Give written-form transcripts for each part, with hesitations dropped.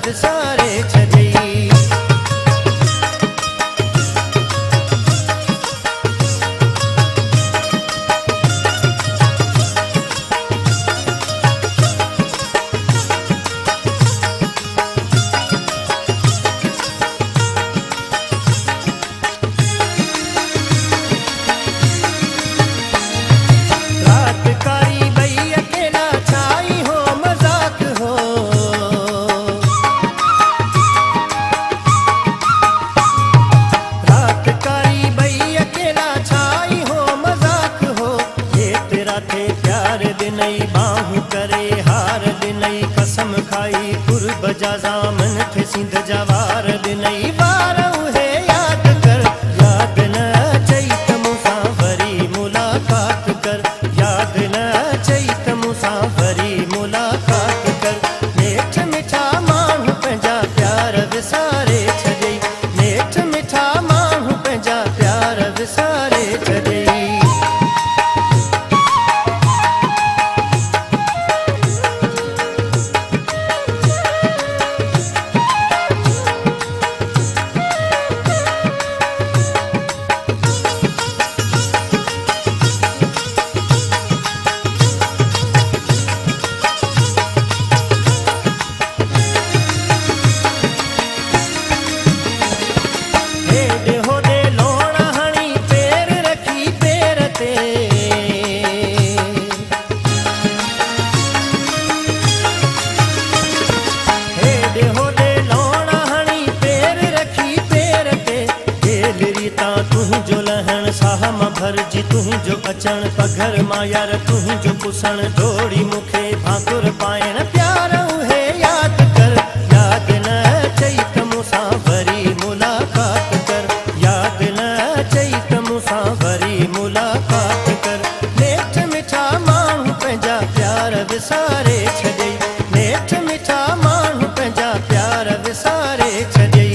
विसारे छॾई। बाहूं करे हार ॾिनई कसम खाई कुर्ब जा ज़ामन थे सिंध जा वार ॾिनई। वार उहे यादि कर यादि न चई त मूंसां वरी मुलाक़ात कर। यादि न चई त मूंसां वरी मुलाक़ात कर। नेठ मिठा माण्हू पंहिंजा प्यार विसारे छॾई। नेठ मिठा माण्हू पंहिंजा प्यार विसारे छॾई। भरजी तुंहिंजो अचण पघर मां यार तुंहिंजो पुसण जोड़ी मूंखे भाकुर पाइण। प्यार उहे यादि कर यादि न चई त मूंसां वरी मुलाक़ात कर। यादि न चई त मूंसां वरी मुलाक़ात कर। नेठ मिठा माण्हू पंहिंजा प्यार विसारे छॾई। नेठ मिठा माण्हू पंहिंजा प्यार विसारे छॾई।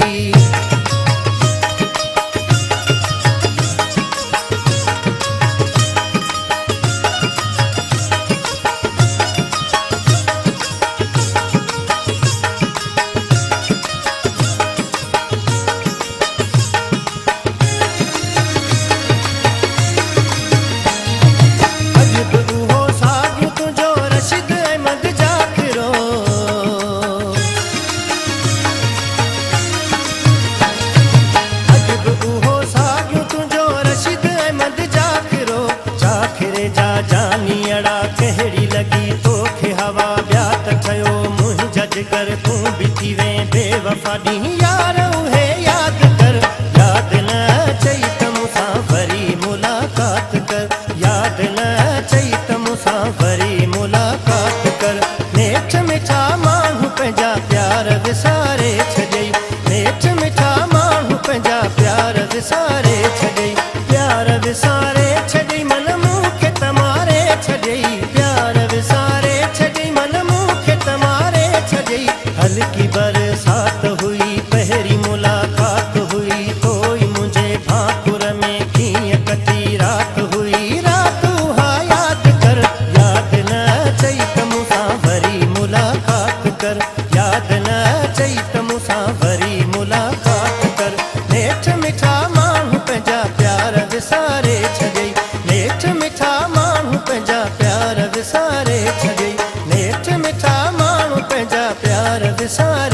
कहिड़ी लॻी तोखे हवा ॿिया त ठहियो मुंहिंजा जिगर तूं बि थी वें बेवफ़ा ॾींहुं। यार उहे यादि कर यादि न चई त मूंसां वरी मुलाक़ात कर। यादि न चई त मूंसां वरी मुलाक़ात कर। नेठ मिठा माण्हू पंहिंजा प्यार विसारे छॾई। नेठ मिठा माण्हू पंहिंजा प्यार विसारे छॾई। प्यार विसारे छॾई मन मूंखे तमारे छॾई। प्यार विसारे छॾई मन मूंखे तमारे छॾई। हल्की बरसात हुई पहिरीं मुलाक़ात हुई कोई मुंहिंजे भाकुर में कीअं कटी रात हुई। रात उहा यादि कर यादि न चई त मूंसां वरी मुलाक़ात कर। यादि न चई त मूंसां वरी मुलाक़ात कर। नेठ मिठा माण्हू पंहिंजा प्यार विसारे छॾई। नेठ मिठा माण्हू पंहिंजा प्यार विसारे छॾई। नेठ मिठा माण्हू पंहिंजा प्यार विसारे